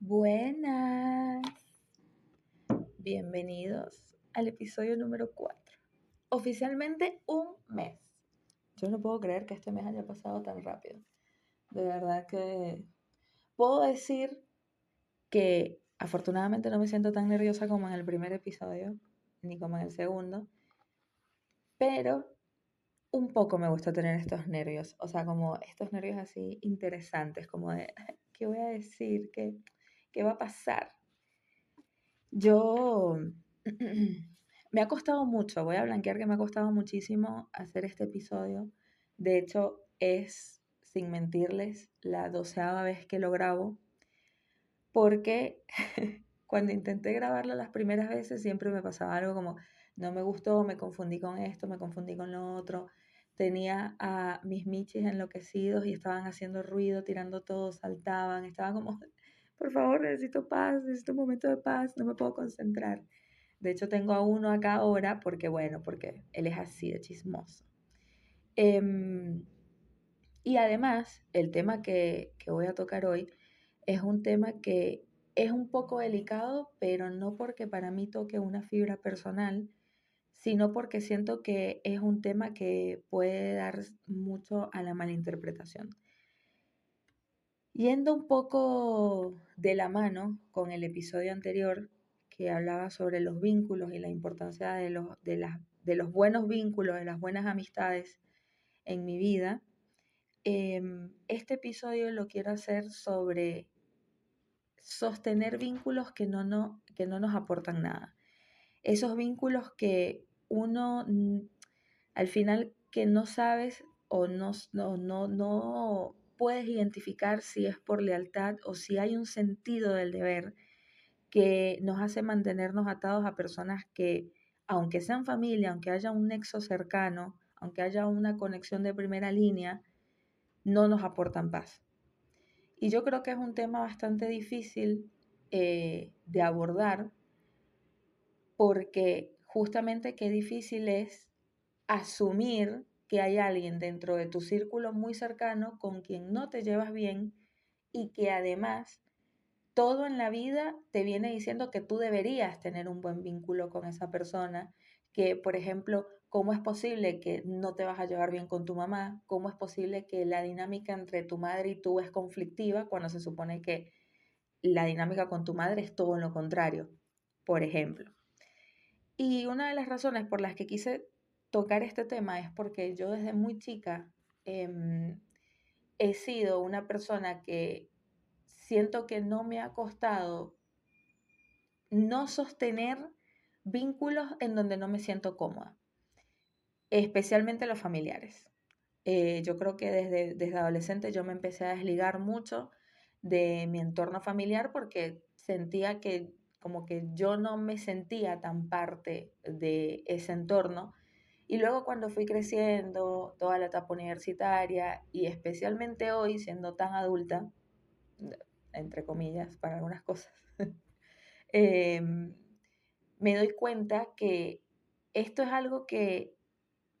Buenas, bienvenidos al episodio número 4. Oficialmente un mes. Yo no puedo creer que este mes haya pasado tan rápido. De verdad que puedo decir que afortunadamente no me siento tan nerviosa como en el primer episodio, ni como en el segundo, pero un poco me gusta tener estos nervios, o sea, como estos nervios así interesantes, como de, ¿qué voy a decir? ¿Qué va a pasar? Yo me ha costado mucho, voy a blanquear que me ha costado muchísimo hacer este episodio. De hecho, es, sin mentirles, la 12ª vez que lo grabo, porque cuando intenté grabarlo las primeras veces siempre me pasaba algo como, no me gustó, me confundí con esto, me confundí con lo otro. Tenía a mis michis enloquecidos y estaban haciendo ruido, tirando todo, saltaban, estaba como, por favor, necesito paz, necesito un momento de paz, no me puedo concentrar. De hecho, tengo a uno acá ahora porque, bueno, porque él es así de chismoso. Em, y además, el tema que voy a tocar hoy es un tema que es un poco delicado, pero no porque para mí toque una fibra personal, sino porque siento que es un tema que puede dar mucho a la malinterpretación. Yendo un poco de la mano con el episodio anterior que hablaba sobre los vínculos y la importancia de los buenos vínculos, de las buenas amistades en mi vida, este episodio lo quiero hacer sobre sostener vínculos que no nos aportan nada. Esos vínculos que uno al final que no sabes o no puedes identificar si es por lealtad o si hay un sentido del deber que nos hace mantenernos atados a personas que, aunque sean familia, aunque haya un nexo cercano, aunque haya una conexión de primera línea, no nos aportan paz. Y yo creo que es un tema bastante difícil de abordar porque justamente qué difícil es asumir que hay alguien dentro de tu círculo muy cercano con quien no te llevas bien y que además todo en la vida te viene diciendo que tú deberías tener un buen vínculo con esa persona, que por ejemplo, ¿cómo es posible que no te vas a llevar bien con tu mamá? ¿Cómo es posible que la dinámica entre tu madre y tú es conflictiva cuando se supone que la dinámica con tu madre es todo lo contrario, por ejemplo? Y una de las razones por las que quise tocar este tema es porque yo desde muy chica he sido una persona que siento que no me ha costado no sostener vínculos en donde no me siento cómoda, especialmente los familiares. Yo creo que desde adolescente yo me empecé a desligar mucho de mi entorno familiar porque sentía que como que yo no me sentía tan parte de ese entorno. Y luego cuando fui creciendo, toda la etapa universitaria y especialmente hoy siendo tan adulta, entre comillas, para algunas cosas, em, me doy cuenta que esto es algo que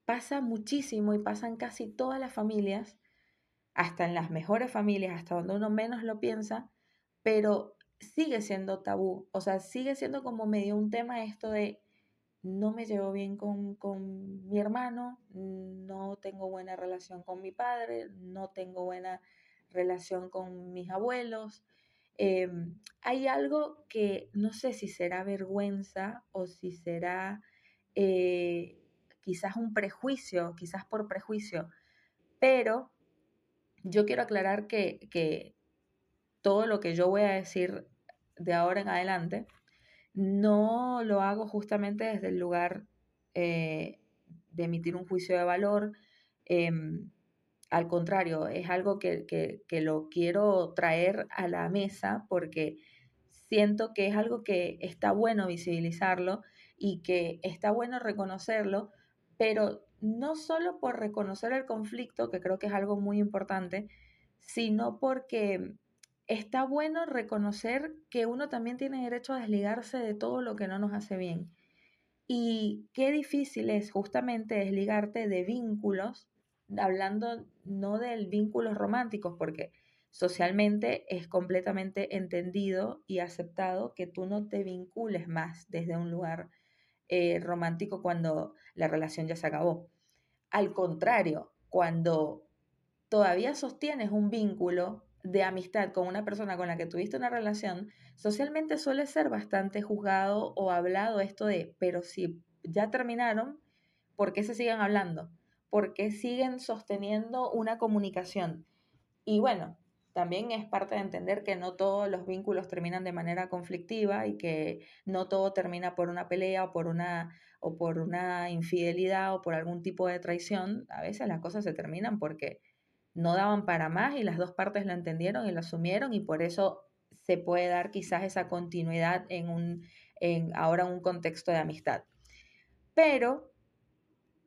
pasa muchísimo y pasa en casi todas las familias, hasta en las mejores familias, hasta donde uno menos lo piensa, pero sigue siendo tabú, o sea, sigue siendo como medio un tema esto de no me llevo bien con mi hermano, no tengo buena relación con mi padre, no tengo buena relación con mis abuelos. Hay algo que no sé si será vergüenza o si será eh, quizás un prejuicio, quizás por prejuicio, pero yo quiero aclarar que todo lo que yo voy a decir de ahora en adelante no lo hago justamente desde el lugar de emitir un juicio de valor. em, Al contrario, es algo que lo quiero traer a la mesa porque siento que es algo que está bueno visibilizarlo y que está bueno reconocerlo, pero no solo por reconocer el conflicto, que creo que es algo muy importante, sino porque está bueno reconocer que uno también tiene derecho a desligarse de todo lo que no nos hace bien. Y qué difícil es justamente desligarte de vínculos, hablando no de vínculos románticos, porque socialmente es completamente entendido y aceptado que tú no te vincules más desde un lugar romántico cuando la relación ya se acabó. Al contrario, cuando todavía sostienes un vínculo de amistad con una persona con la que tuviste una relación, socialmente suele ser bastante juzgado o hablado esto de, pero si ya terminaron, ¿por qué se siguen hablando? ¿Por qué siguen sosteniendo una comunicación? Y bueno, también es parte de entender que no todos los vínculos terminan de manera conflictiva y que no todo termina por una pelea o por una infidelidad o por algún tipo de traición. A veces las cosas se terminan porque no daban para más y las dos partes lo entendieron y lo asumieron y por eso se puede dar quizás esa continuidad en ahora un contexto de amistad. Pero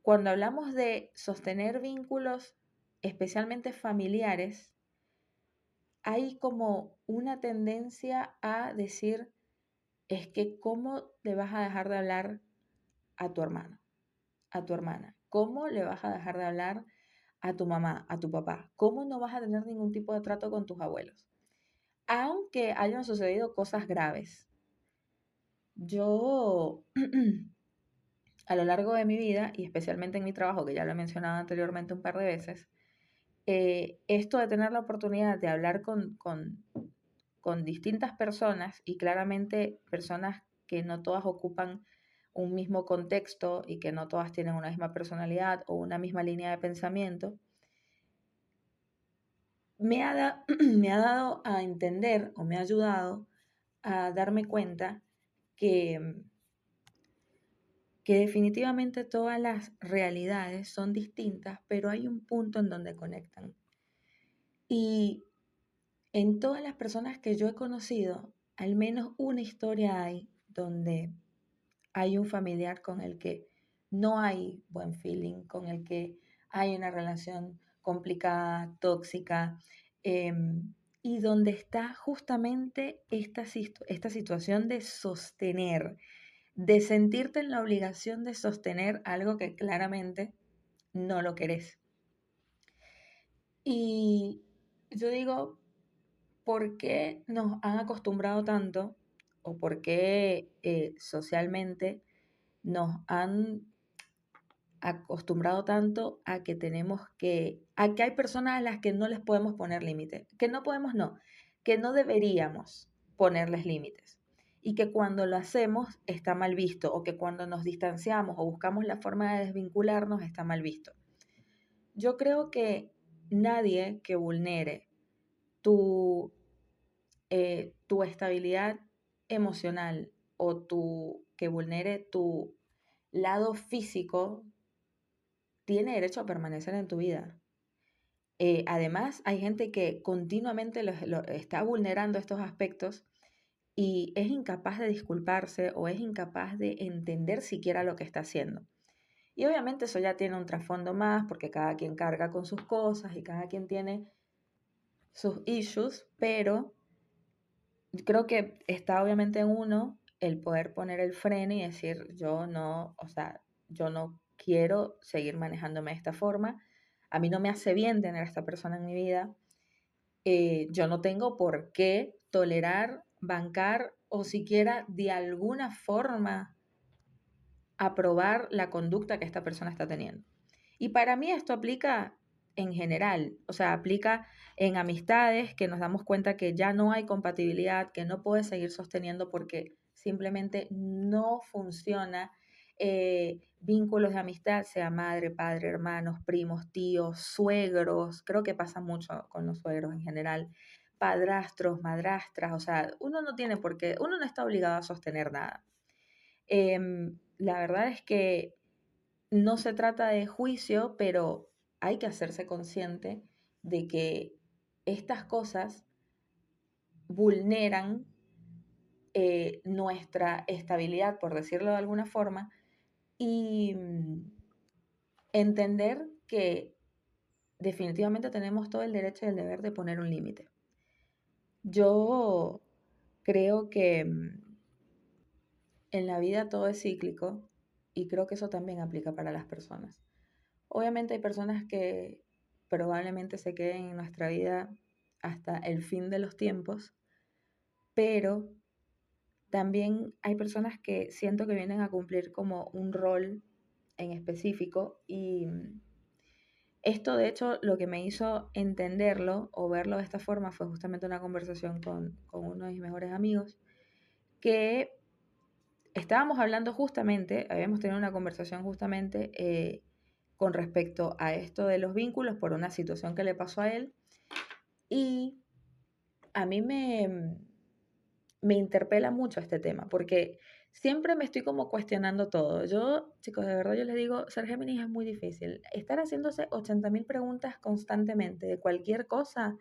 cuando hablamos de sostener vínculos, especialmente familiares, hay como una tendencia a decir, es que ¿cómo le vas a dejar de hablar a tu hermano, a tu hermana? ¿Cómo le vas a dejar de hablar a tu mamá, a tu papá? ¿Cómo no vas a tener ningún tipo de trato con tus abuelos? Aunque hayan sucedido cosas graves. Yo, a lo largo de mi vida, y especialmente en mi trabajo, que ya lo he mencionado anteriormente un par de veces, esto de tener la oportunidad de hablar con distintas personas y claramente personas que no todas ocupan un mismo contexto y que no todas tienen una misma personalidad o una misma línea de pensamiento, me ha dado a entender o me ha ayudado a darme cuenta que, que definitivamente todas las realidades son distintas, pero hay un punto en donde conectan. Y en todas las personas que yo he conocido, al menos una historia hay donde hay un familiar con el que no hay buen feeling, con el que hay una relación complicada, tóxica, y donde está justamente esta situación de sostener, de sentirte en la obligación de sostener algo que claramente no lo querés. Y yo digo, ¿por qué nos han acostumbrado tanto o por qué socialmente nos han acostumbrado tanto a que a que hay personas a las que no les podemos poner límites, que no podemos, no, que no deberíamos ponerles límites y que cuando lo hacemos está mal visto o que cuando nos distanciamos o buscamos la forma de desvincularnos está mal visto? Yo creo que nadie que vulnere tu, tu estabilidad emocional o que vulnere tu lado físico tiene derecho a permanecer en tu vida. Además, hay gente que continuamente está vulnerando estos aspectos y es incapaz de disculparse o es incapaz de entender siquiera lo que está haciendo. Y obviamente eso ya tiene un trasfondo más porque cada quien carga con sus cosas y cada quien tiene sus issues, pero creo que está obviamente en uno el poder poner el freno y decir, yo no, o sea, yo no quiero seguir manejándome de esta forma, a mí no me hace bien tener a esta persona en mi vida, yo no tengo por qué tolerar, bancar o siquiera de alguna forma aprobar la conducta que esta persona está teniendo. Y para mí esto aplica en general, o sea, aplica en amistades que nos damos cuenta que ya no hay compatibilidad, que no puedes seguir sosteniendo porque simplemente no funciona. Vínculos de amistad, sea madre, padre, hermanos, primos, tíos, suegros, creo que pasa mucho con los suegros en general, padrastros, madrastras, o sea, uno no tiene por qué, uno no está obligado a sostener nada. La verdad es que no se trata de juicio, pero hay que hacerse consciente de que estas cosas vulneran nuestra estabilidad, por decirlo de alguna forma, y entender que definitivamente tenemos todo el derecho y el deber de poner un límite. Yo creo que en la vida todo es cíclico y creo que eso también aplica para las personas. Obviamente hay personas que probablemente se queden en nuestra vida hasta el fin de los tiempos, pero también hay personas que siento que vienen a cumplir como un rol en específico y esto de hecho lo que me hizo entenderlo o verlo de esta forma fue justamente una conversación con uno de mis mejores amigos que estábamos hablando justamente, habíamos tenido una conversación justamente con respecto a esto de los vínculos por una situación que le pasó a él y a mí me interpela mucho este tema, porque siempre me estoy como cuestionando todo. Yo, chicos, de verdad yo les digo, ser Géminis es muy difícil. Estar haciéndose 80.000 preguntas constantemente de cualquier cosa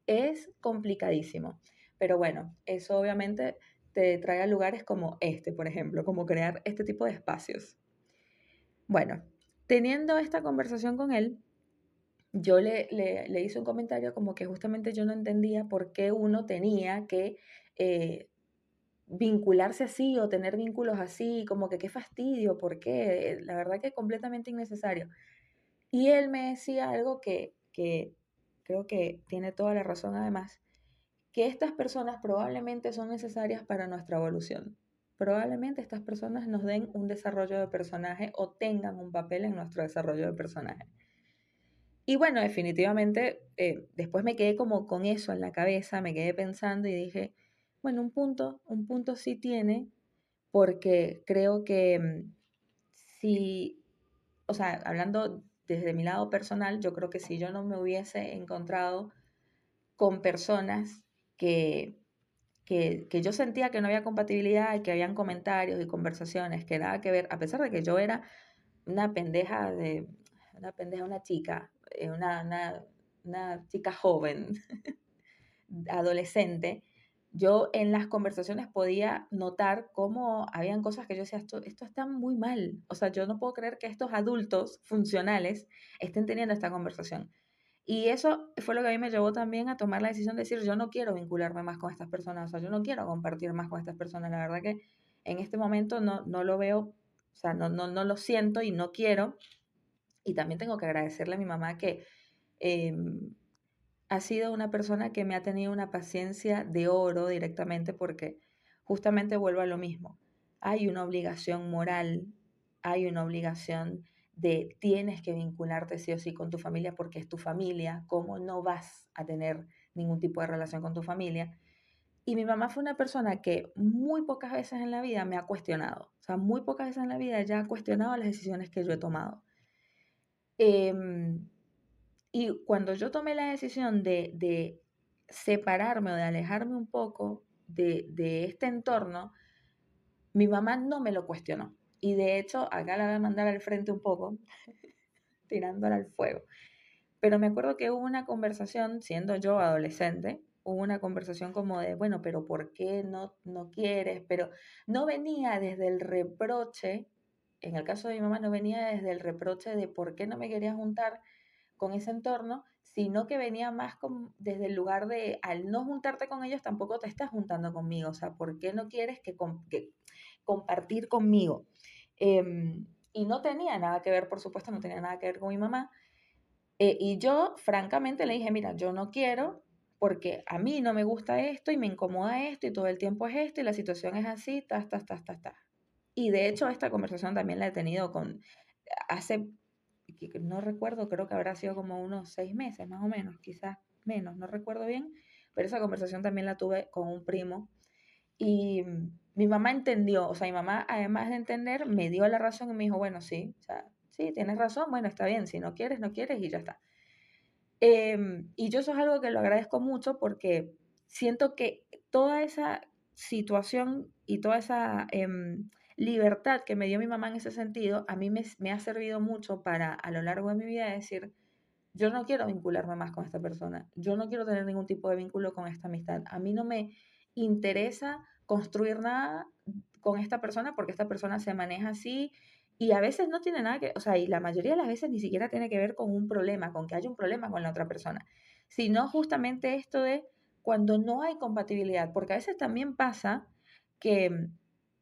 es complicadísimo. Pero bueno, eso obviamente te trae a lugares como este, por ejemplo, como crear este tipo de espacios. Bueno, teniendo esta conversación con él, yo le hice un comentario como que justamente yo no entendía por qué uno tenía que eh, vincularse así o tener vínculos así, como que qué fastidio, ¿por qué? La verdad que es completamente innecesario. Y él me decía algo que creo que tiene toda la razón además, que estas personas probablemente son necesarias para nuestra evolución. Probablemente estas personas nos den un desarrollo de personaje o tengan un papel en nuestro desarrollo de personaje. Y bueno, definitivamente, después me quedé como con eso en la cabeza, me quedé pensando y dije, bueno, un punto sí tiene, porque creo que si, o sea, hablando desde mi lado personal, yo creo que si yo no me hubiese encontrado con personas que, que yo sentía que no había compatibilidad y que habían comentarios y conversaciones que nada que ver, a pesar de que yo era una pendeja de, una pendeja, una chica, una chica joven, adolescente, yo en las conversaciones podía notar cómo habían cosas que yo decía, esto está muy mal. O sea, yo no puedo creer que estos adultos funcionales estén teniendo esta conversación. Y eso fue lo que a mí me llevó también a tomar la decisión de decir, yo no quiero vincularme más con estas personas, o sea, yo no quiero compartir más con estas personas. La verdad que en este momento no lo veo, o sea, no lo siento y no quiero. Y también tengo que agradecerle a mi mamá que eh, ha sido una persona que me ha tenido una paciencia de oro directamente porque justamente vuelvo a lo mismo. Hay una obligación moral, hay una obligación de tienes que vincularte sí o sí con tu familia porque es tu familia, ¿cómo no vas a tener ningún tipo de relación con tu familia? Y mi mamá fue una persona que muy pocas veces en la vida me ha cuestionado, o sea, muy pocas veces en la vida ella ha cuestionado las decisiones que yo he tomado. Em, y cuando yo tomé la decisión de separarme o de alejarme un poco de este entorno, mi mamá no me lo cuestionó. Y de hecho, acá la voy a mandar al frente un poco, tirándola al fuego. Pero me acuerdo que hubo una conversación, siendo yo adolescente, hubo una conversación como de, bueno, pero ¿por qué no quieres? Pero no venía desde el reproche, en el caso de mi mamá no venía desde el reproche de por qué no me quería juntar con ese entorno, sino que venía más desde el lugar de, al no juntarte con ellos, tampoco te estás juntando conmigo. O sea, ¿por qué no quieres que compartir conmigo? Y no tenía nada que ver, por supuesto, no tenía nada que ver con mi mamá. Y yo, francamente, le dije, mira, yo no quiero porque a mí no me gusta esto y me incomoda esto y todo el tiempo es esto y la situación es así, ta. Y de hecho, esta conversación también la he tenido hace que no recuerdo, creo que habrá sido como unos 6 meses más o menos, quizás menos, no recuerdo bien, pero esa conversación también la tuve con un primo y mi mamá entendió, o sea, mi mamá además de entender me dio la razón y me dijo, bueno, sí, o sea, sí, tienes razón, bueno, está bien, si no quieres, no quieres y ya está. Y yo eso es algo que lo agradezco mucho porque siento que toda esa situación y toda esa libertad que me dio mi mamá en ese sentido, a mí me ha servido mucho para a lo largo de mi vida decir, yo no quiero vincularme más con esta persona, yo no quiero tener ningún tipo de vínculo con esta amistad, a mí no me interesa construir nada con esta persona porque esta persona se maneja así y a veces no tiene nada que, o sea, y la mayoría de las veces ni siquiera tiene que ver con un problema, con que haya un problema con la otra persona, sino justamente esto de cuando no hay compatibilidad, porque a veces también pasa que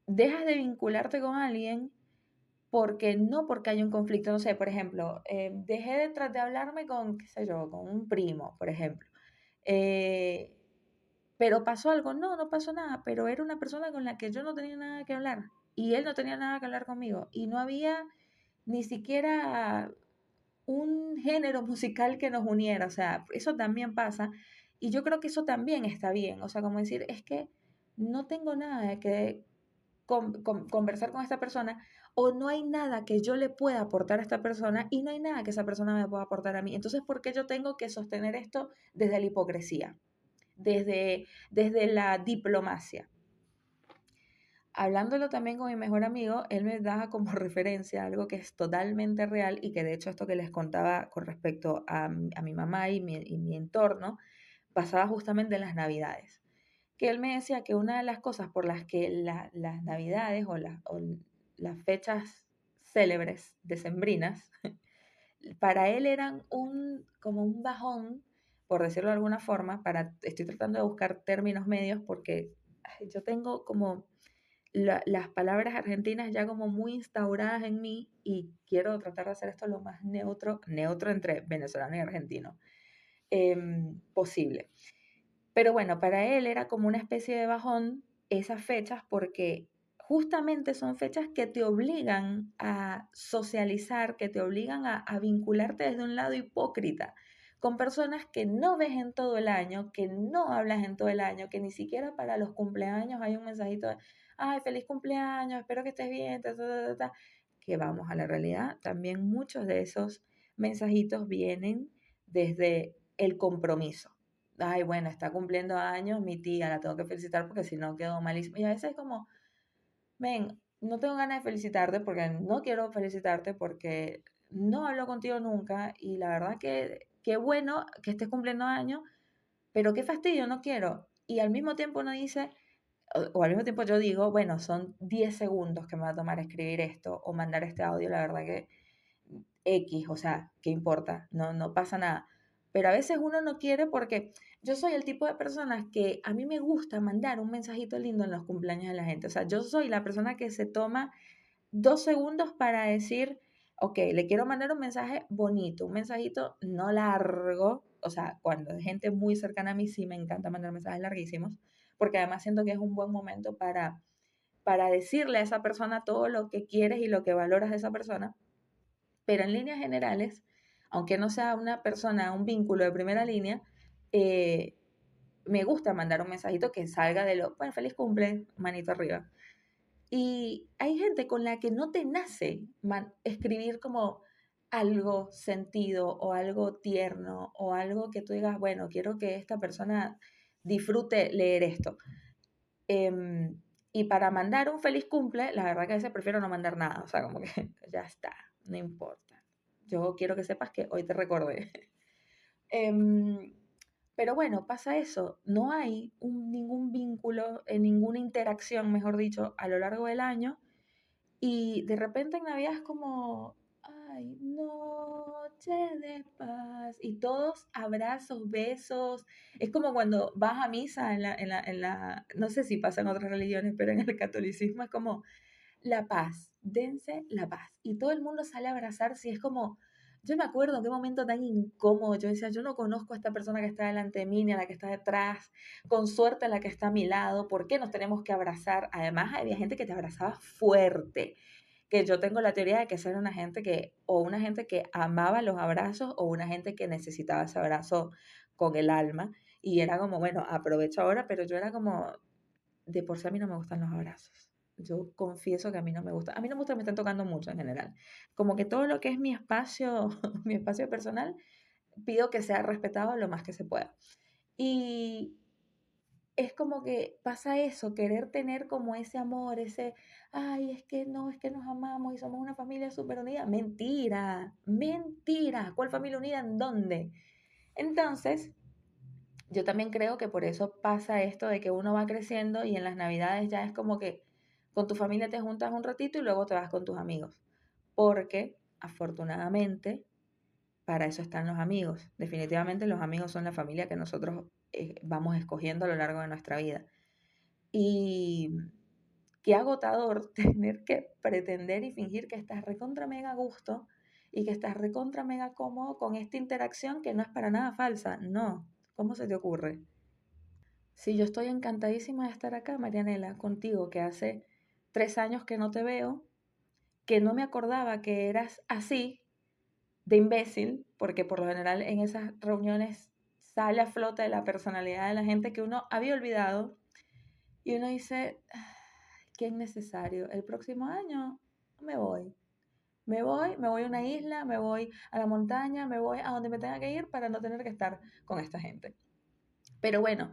dejas de vincularte con alguien porque no porque hay un conflicto, no sé, por ejemplo, dejé de hablarme con, qué sé yo, con un primo, por ejemplo. Eh, pero pasó algo, no, no pasó nada, pero era una persona con la que yo no tenía nada que hablar y él no tenía nada que hablar conmigo y no había ni siquiera un género musical que nos uniera, o sea, eso también pasa y yo creo que eso también está bien, o sea, como decir, es que no tengo nada que conversar con esta persona o no hay nada que yo le pueda aportar a esta persona y no hay nada que esa persona me pueda aportar a mí. Entonces, ¿por qué yo tengo que sostener esto desde la hipocresía, desde la diplomacia? Hablándolo también con mi mejor amigo, él me da como referencia algo que es totalmente real y que de hecho esto que les contaba con respecto a mi mamá y mi entorno pasaba justamente en las Navidades. Que él me decía que una de las cosas por las que las Navidades o las fechas célebres decembrinas para él eran como un bajón, por decirlo de alguna forma, estoy tratando de buscar términos medios porque yo tengo como las palabras argentinas ya como muy instauradas en mí y quiero tratar de hacer esto lo más neutro entre venezolano y argentino posible. Pero bueno, para él era como una especie de bajón esas fechas porque justamente son fechas que te obligan a socializar, que te obligan a vincularte desde un lado hipócrita con personas que no ves en todo el año, que no hablas en todo el año, que ni siquiera para los cumpleaños hay un mensajito de, ay, feliz cumpleaños, espero que estés bien, que vamos a la realidad. También muchos de esos mensajitos vienen desde el compromiso. Ay, bueno, está cumpliendo años mi tía, la tengo que felicitar porque si no quedó malísimo. Y a veces es como, ven, no tengo ganas de felicitarte porque no quiero felicitarte porque no hablo contigo nunca y la verdad que qué bueno que estés cumpliendo años, pero qué fastidio, no quiero. Y al mismo tiempo uno dice, o al mismo tiempo yo digo, bueno, son 10 segundos que me va a tomar escribir esto o mandar este audio, la verdad que X, o sea, ¿qué importa? No, no pasa nada. Pero a veces uno no quiere porque yo soy el tipo de personas que a mí me gusta mandar un mensajito lindo en los cumpleaños de la gente. O sea, yo soy la persona que se toma 2 segundos para decir, ok, le quiero mandar un mensaje bonito, un mensajito no largo. O sea, cuando es gente muy cercana a mí sí me encanta mandar mensajes larguísimos, porque además siento que es un buen momento para decirle a esa persona todo lo que quieres y lo que valoras de esa persona. Pero en líneas generales, aunque no sea una persona, un vínculo de primera línea, eh, me gusta mandar un mensajito que salga de lo, bueno, feliz cumple, manito arriba. Y hay gente con la que no te nace escribir como algo sentido o algo tierno o algo que tú digas, bueno, quiero que esta persona disfrute leer esto. Y para mandar un feliz cumple, la verdad que a veces prefiero no mandar nada, o sea, como que ya está, no importa. Yo quiero que sepas que hoy te recordé. Em, pero bueno, pasa eso, no hay ningún vínculo, ninguna interacción, mejor dicho, a lo largo del año y de repente en Navidad es como, ay, noche de paz. Y todos abrazos, besos. Es como cuando vas a misa no sé si pasa en otras religiones, pero en el catolicismo es como la paz, dense la paz. Y todo el mundo sale a abrazarse y es como, yo me acuerdo en qué momento tan incómodo, yo decía, yo no conozco a esta persona que está delante de mí, ni a la que está detrás, con suerte a la que está a mi lado, ¿por qué nos tenemos que abrazar? Además, había gente que te abrazaba fuerte, que yo tengo la teoría de que esa era una gente o una gente que amaba los abrazos, o una gente que necesitaba ese abrazo con el alma, y era como, bueno, aprovecho ahora, pero yo era como, de por sí a mí no me gustan los abrazos. Yo confieso que a mí no me gusta. A mí no me gusta que me estén tocando mucho en general. Como que todo lo que es mi espacio, mi espacio personal, pido que sea respetado lo más que se pueda. Y es como que pasa eso, querer tener como ese amor, ay, es que no, es que nos amamos y somos una familia súper unida. Mentira, mentira. ¿Cuál familia unida en dónde? Entonces, yo también creo que por eso pasa esto de que uno va creciendo y en las navidades ya es como que con tu familia te juntas un ratito y luego te vas con tus amigos. Porque afortunadamente para eso están los amigos. Definitivamente los amigos son la familia que nosotros vamos escogiendo a lo largo de nuestra vida. Y qué agotador tener que pretender y fingir que estás recontra mega a gusto y que estás recontra mega cómodo con esta interacción que no es para nada falsa. No, ¿Cómo se te ocurre? Si yo estoy encantadísima de estar acá, Marianela, contigo, que hace 3 años que no te veo, que no me acordaba que eras así de imbécil, porque por lo general en esas reuniones sale a flote la personalidad de la gente que uno había olvidado y uno dice, "Ah, qué innecesario, el próximo año me voy. Me voy a una isla, me voy a la montaña, me voy a donde me tenga que ir para no tener que estar con esta gente". Pero bueno,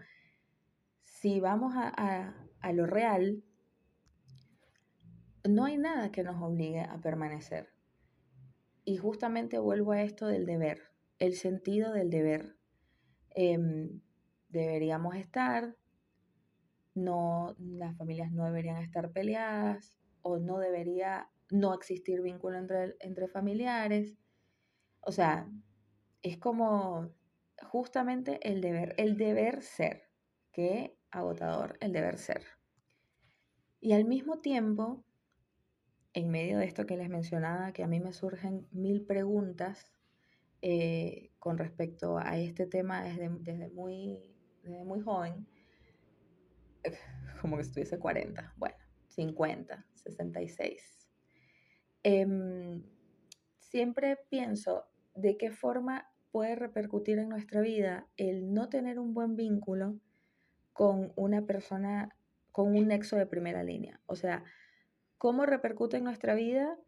si vamos a lo real, no hay nada que nos obligue a permanecer. Y justamente vuelvo a esto del deber, el sentido del deber. Deberíamos estar, no, las familias no deberían estar peleadas o no debería no existir vínculo entre familiares. O sea, es como justamente el deber ser. Qué agotador el deber ser. Y al mismo tiempo, en medio de esto que les mencionaba, que a mí me surgen mil preguntas con respecto a este tema desde muy joven, como que estuviese 40, bueno, 50, 66. Em, Siempre pienso de qué forma puede repercutir en nuestra vida el no tener un buen vínculo con una persona, con un nexo de primera línea. O sea, cómo repercute en nuestra vida,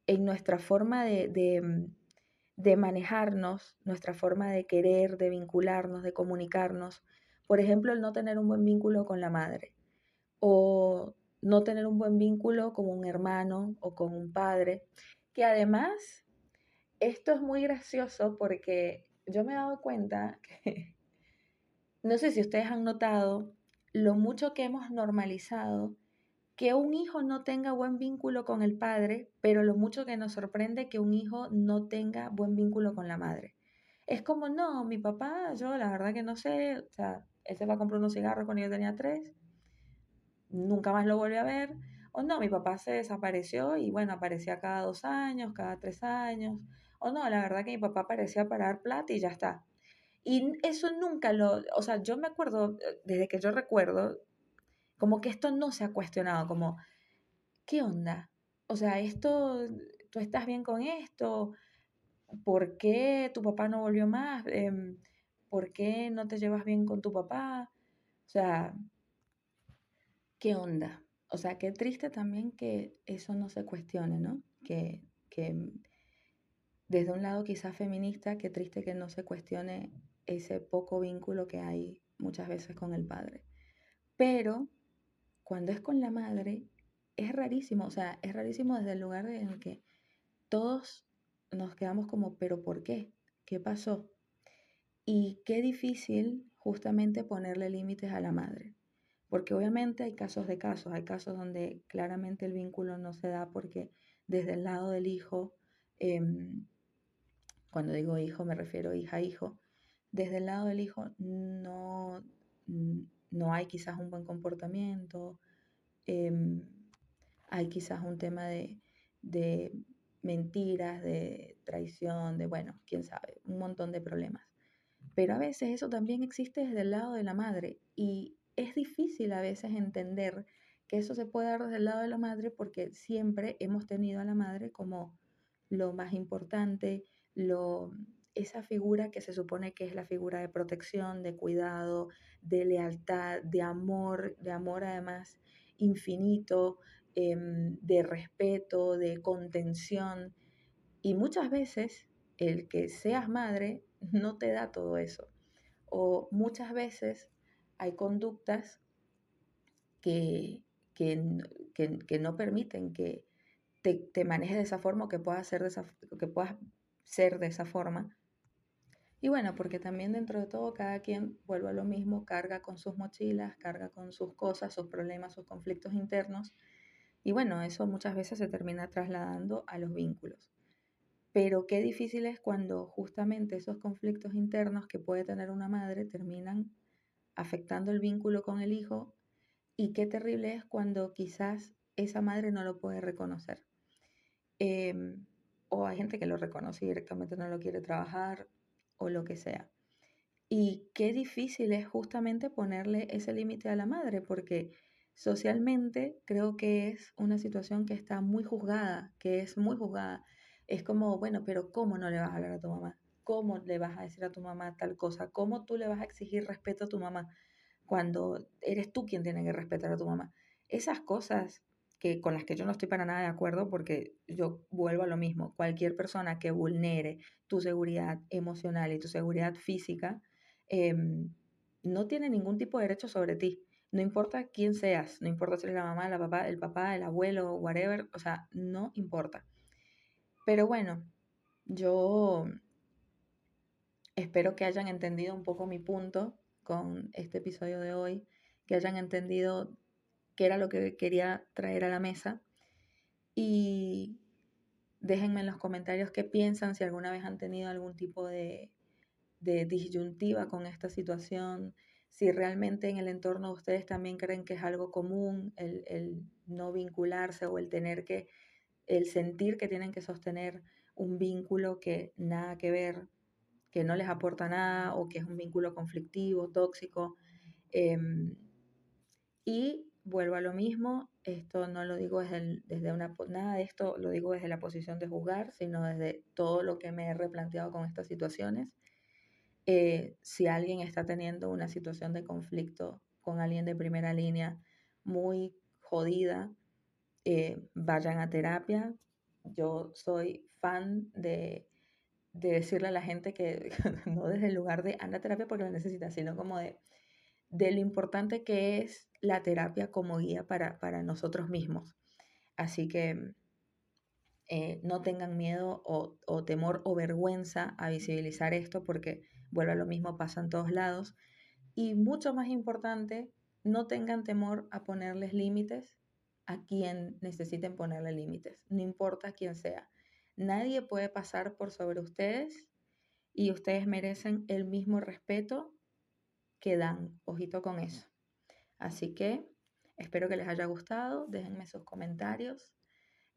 en nuestra forma de manejarnos, nuestra forma de querer, de vincularnos, de comunicarnos. Por ejemplo, el no tener un buen vínculo con la madre o no tener un buen vínculo con un hermano o con un padre, que además esto es muy gracioso porque yo me he dado cuenta que, no sé si ustedes han notado lo mucho que hemos normalizado que un hijo no tenga buen vínculo con el padre, pero lo mucho que nos sorprende que un hijo no tenga buen vínculo con la madre. Es como, no, mi papá, yo la verdad que no sé, o sea, él se va a comprar unos cigarros cuando yo tenía 3, nunca más lo volví a ver. O no, mi papá se desapareció y bueno, aparecía cada 2 años, cada 3 años. O no, la verdad que mi papá aparecía para dar plata y ya está. Y eso nunca o sea, yo me acuerdo, desde que yo recuerdo, como que esto no se ha cuestionado, como, ¿qué onda? O sea, esto, ¿tú estás bien con esto? ¿Por qué tu papá no volvió más? ¿Por qué no te llevas bien con tu papá? O sea, ¿qué onda? O sea, qué triste también que eso no se cuestione, ¿no? Que desde un lado quizás feminista, qué triste que no se cuestione ese poco vínculo que hay muchas veces con el padre. Pero cuando es con la madre, es rarísimo, o sea, es rarísimo desde el lugar en el que todos nos quedamos como, ¿pero por qué? ¿Qué pasó? Y qué difícil justamente ponerle límites a la madre. Porque obviamente hay casos de casos, hay casos donde claramente el vínculo no se da porque desde el lado del hijo, em, cuando digo hijo me refiero hija-hijo, desde el lado del hijo no hay quizás un buen comportamiento, em, hay quizás un tema de mentiras, de traición, de, bueno, quién sabe, un montón de problemas. Pero a veces eso también existe desde el lado de la madre y es difícil a veces entender que eso se puede dar desde el lado de la madre porque siempre hemos tenido a la madre como lo más importante, esa figura que se supone que es la figura de protección, de cuidado, de lealtad, de amor además infinito, de respeto, de contención. Y muchas veces el que seas madre no te da todo eso. O muchas veces hay conductas que, que, que no permiten que te manejes de esa forma o que puedas que puedas ser de esa forma. Y bueno, porque también dentro de todo cada quien, vuelve a lo mismo, carga con sus mochilas, carga con sus cosas, sus problemas, sus conflictos internos. Y bueno, eso muchas veces se termina trasladando a los vínculos. Pero qué difícil es cuando justamente esos conflictos internos que puede tener una madre terminan afectando el vínculo con el hijo y qué terrible es cuando quizás esa madre no lo puede reconocer. Em, o hay gente que lo reconoce y directamente no lo quiere trabajar o lo que sea. Y qué difícil es justamente ponerle ese límite a la madre, porque socialmente creo que es una situación que está muy juzgada, que es muy juzgada. Es como, bueno, pero ¿cómo no le vas a hablar a tu mamá? ¿Cómo le vas a decir a tu mamá tal cosa? ¿Cómo tú le vas a exigir respeto a tu mamá cuando eres tú quien tiene que respetar a tu mamá? Esas cosas con las que yo no estoy para nada de acuerdo, porque yo vuelvo a lo mismo. Cualquier persona que vulnere tu seguridad emocional y tu seguridad física, em, no tiene ningún tipo de derecho sobre ti. No importa quién seas, no importa si eres la mamá, el papá, el abuelo, whatever, o sea, no importa. Pero bueno, yo espero que hayan entendido un poco mi punto con este episodio de hoy, que hayan entendido qué era lo que quería traer a la mesa y déjenme en los comentarios qué piensan, si alguna vez han tenido algún tipo de disyuntiva con esta situación, si realmente en el entorno de ustedes también creen que es algo común el no vincularse o el tener que, el sentir que tienen que sostener un vínculo que nada que ver, que no les aporta nada o que es un vínculo conflictivo, tóxico. Y vuelvo a lo mismo, esto no lo digo desde una, nada de esto lo digo desde la posición de juzgar, sino desde todo lo que me he replanteado con estas situaciones. Si alguien está teniendo una situación de conflicto con alguien de primera línea muy jodida, vayan a terapia. Yo soy fan de decirle a la gente que no desde el lugar de anda a terapia porque la necesitas, sino como de lo importante que es la terapia como guía para nosotros mismos. Así que no tengan miedo o temor o vergüenza a visibilizar esto porque, vuelvo a lo mismo, pasa en todos lados. Y mucho más importante, no tengan temor a ponerles límites a quien necesiten ponerle límites, no importa quién sea. Nadie puede pasar por sobre ustedes y ustedes merecen el mismo respeto que dan. Ojito con eso. Así que espero que les haya gustado. Déjenme sus comentarios.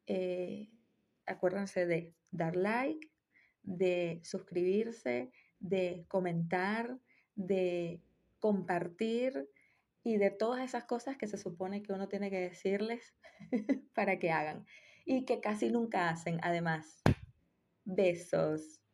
Eh, Acuérdense de dar like, de suscribirse, de comentar, de compartir y de todas esas cosas que se supone que uno tiene que decirles para que hagan y que casi nunca hacen, además. Besos.